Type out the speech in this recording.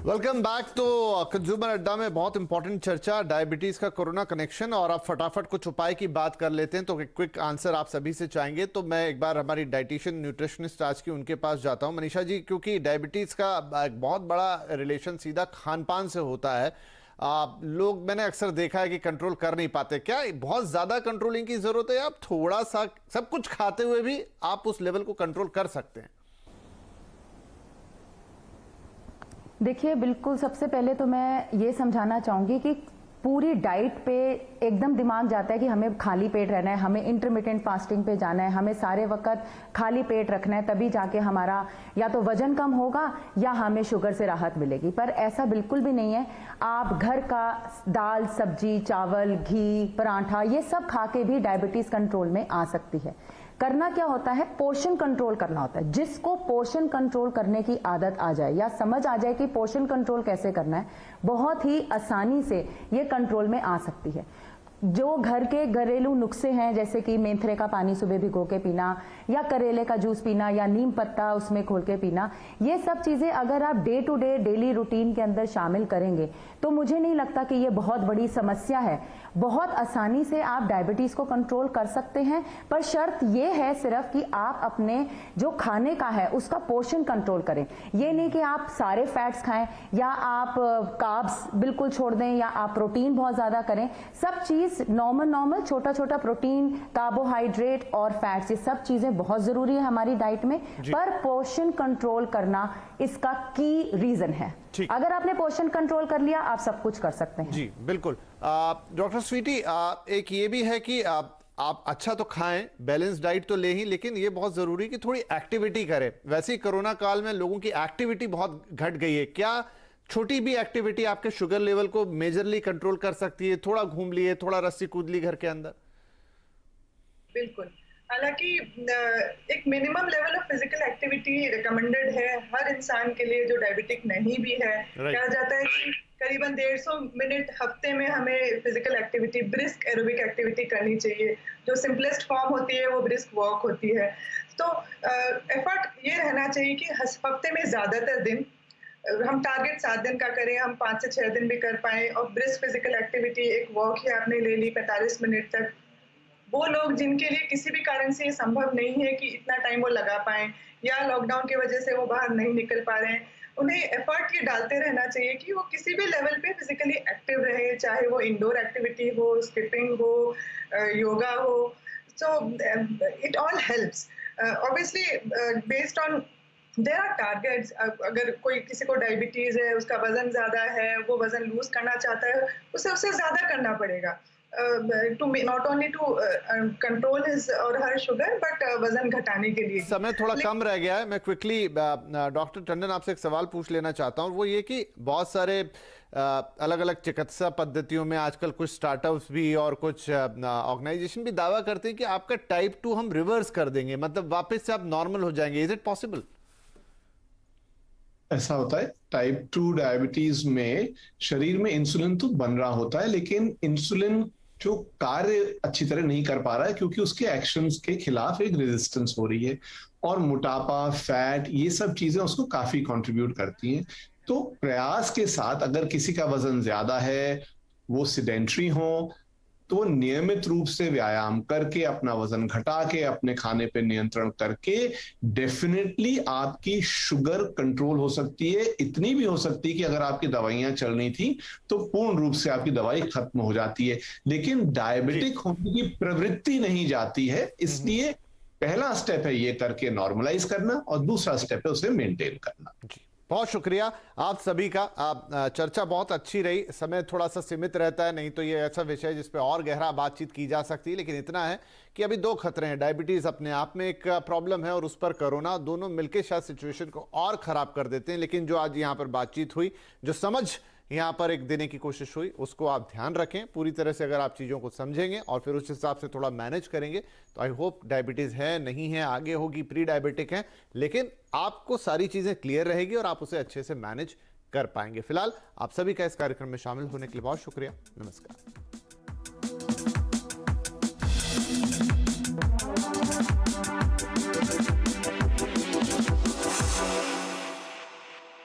Welcome back. तो consumer अड्डा में बहुत इंपॉर्टेंट चर्चा डायबिटीज का कोरोना कनेक्शन, और आप फटाफट कुछ उपाय की बात कर लेते हैं तो क्विक आंसर आप सभी से चाहेंगे। तो मैं एक बार हमारी डाइटिशियन न्यूट्रिशनिस्ट आज की उनके पास जाता हूं, मनीषा जी, क्योंकि डायबिटीज का एक बहुत बड़ा रिलेशन सीधा खान पान से होता है। लोग मैंने अक्सर देखा है कि कंट्रोल कर नहीं पाते। क्या बहुत ज्यादा कंट्रोलिंग की जरूरत है, आप थोड़ा सा सब कुछ खाते हुए भी आप उस लेवल को कंट्रोल कर सकते हैं? देखिए, बिल्कुल सबसे पहले तो मैं ये समझाना चाहूँगी कि पूरी डाइट पे एकदम दिमाग जाता है कि हमें खाली पेट रहना है, हमें इंटरमिटेंट फास्टिंग पे जाना है, हमें सारे वक्त खाली पेट रखना है, तभी जाके हमारा या तो वजन कम होगा या हमें शुगर से राहत मिलेगी। पर ऐसा बिल्कुल भी नहीं है। आप घर का दाल, सब्जी, चावल, घी, पराठा ये सब खा के भी डायबिटीज़ कंट्रोल में आ सकती है। करना क्या होता है, पोर्शन कंट्रोल करना होता है। जिसको पोर्शन कंट्रोल करने की आदत आ जाए या समझ आ जाए कि पोर्शन कंट्रोल कैसे करना है, बहुत ही आसानी से ये कंट्रोल में आ सकती है। जो घर के घरेलू नुस्खे हैं, जैसे कि मेंथरे का पानी सुबह भिगो के पीना या करेले का जूस पीना या नीम पत्ता उसमें घोल के पीना, ये सब चीजें अगर आप day to day daily routine के अंदर शामिल करेंगे तो मुझे नहीं लगता कि ये बहुत बड़ी समस्या है। बहुत आसानी से आप डायबिटीज को कंट्रोल कर सकते हैं। पर शर्त ये है सिर्फ कि आप अपने जो खाने का है उसका पोर्शन कंट्रोल करें। ये नहीं कि आप सारे फैट्स खाएं या आप कार्ब्स बिल्कुल छोड़ दें या आप प्रोटीन बहुत ज्यादा करें। सब चीज नॉर्मल छोटा छोटा प्रोटीन, कार्बोहाइड्रेट और फैट्स, ये सब चीजें बहुत जरूरी है हमारी डाइट में। पर पोर्शन कंट्रोल करना इसका की रीजन है। अगर आपने पोर्शन कंट्रोल कर लिया, आप सब कुछ कर सकते हैं। जी बिल्कुल। डॉक्टर स्वीटी, एक ये भी है कि आप अच्छा तो खाएं, बैलेंस डाइट तो ले ही, लेकिन ये बहुत जरूरी कि थोड़ी एक्टिविटी करें। वैसे ही कोरोना काल में लोगों की एक्टिविटी बहुत घट गई है। क्या छोटी भी एक्टिविटी आपके शुगर लेवल को मेजरली कंट्रोल कर सकती है? थोड़ा घूम लिए, थोड़ा रस्सी कूद ली घर के अंदर। जो सिंपलेस्ट फॉर्म होती है वो ब्रिस्क वॉक होती है। तो एफर्ट ये रहना चाहिए कि हफ्ते में ज्यादातर दिन हम टारगेट 7 दिन का करें, हम 5 से 6 दिन भी कर पाए। और ब्रिस्क फिजिकल एक्टिविटी, एक वॉक ही आपने ले ली 45 मिनट तक। वो लोग जिनके लिए किसी भी कारण से ये संभव नहीं है कि इतना टाइम वो लगा पाए या लॉकडाउन की वजह से वो बाहर नहीं निकल पा रहे हैं, उन्हें एफर्ट ये डालते रहना चाहिए कि वो किसी भी लेवल पे फिजिकली एक्टिव रहे, चाहे वो इंडोर एक्टिविटी हो, स्किपिंग हो, योगा हो। So it all helps. Obviously based on there are targets. अगर कोई किसी को डायबिटीज है, उसका वजन ज्यादा है, वो वजन लूज करना चाहता है, उसे उससे ज्यादा करना पड़ेगा to not only to control his और हर शुगर, बट वजन घटाने के लिए। समय थोड़ा कम रह गया है। मैं क्विकली डॉक्टर टंडन आपसे एक सवाल पूछ लेना चाहता हूं, वो ये कि बहुत सारे अलग अलग चिकित्सा पद्धतियों में आजकल कुछ स्टार्टअप्स भी और कुछ ऑर्गेनाइजेशन भी दावा करते हैं कि आपका टाइप 2 हम रिवर्स कर देंगे, मतलब वापस से आप नॉर्मल हो जाएंगे। Is it possible? ऐसा होता है, टाइप 2 डायबिटीज में शरीर में इंसुलिन तो बन रहा होता है, लेकिन इंसुलिन जो कार्य अच्छी तरह नहीं कर पा रहा है क्योंकि उसके एक्शंस के खिलाफ एक रेजिस्टेंस हो रही है। और मोटापा, फैट, ये सब चीजें उसको काफी कंट्रीब्यूट करती हैं। तो प्रयास के साथ अगर किसी का वजन ज्यादा है, वो सिडेंट्री हो, तो नियमित रूप से व्यायाम करके, अपना वजन घटा के, अपने खाने पे नियंत्रण करके डेफिनेटली आपकी शुगर कंट्रोल हो सकती है। इतनी भी हो सकती है कि अगर आपकी दवाइयां चलनी थी तो पूर्ण रूप से आपकी दवाई खत्म हो जाती है, लेकिन डायबिटिक होने की प्रवृत्ति नहीं जाती है। इसलिए पहला स्टेप है ये करके नॉर्मलाइज करना, और दूसरा स्टेप है उसे मेंटेन करना। बहुत शुक्रिया आप सभी का। चर्चा बहुत अच्छी रही। समय थोड़ा सा सीमित रहता है, नहीं तो ये ऐसा विषय जिस पे और गहरा बातचीत की जा सकती है। लेकिन इतना है कि अभी 2 खतरे हैं। डायबिटीज अपने आप में एक प्रॉब्लम है और उस पर कोरोना, दोनों मिलकर शायद सिचुएशन को और खराब कर देते हैं। लेकिन जो आज यहाँ पर बातचीत हुई, जो समझ यहाँ पर एक देने की कोशिश हुई, उसको आप ध्यान रखें पूरी तरह से। अगर आप चीज़ों को समझेंगे और फिर उस हिसाब से थोड़ा मैनेज करेंगे तो आई होप डायबिटीज़ है, नहीं है, आगे होगी, प्री डायबिटिक है, लेकिन आपको सारी चीज़ें क्लियर रहेगी और आप उसे अच्छे से मैनेज कर पाएंगे। फिलहाल आप सभी का इस कार्यक्रम में शामिल होने के लिए बहुत शुक्रिया। नमस्कार।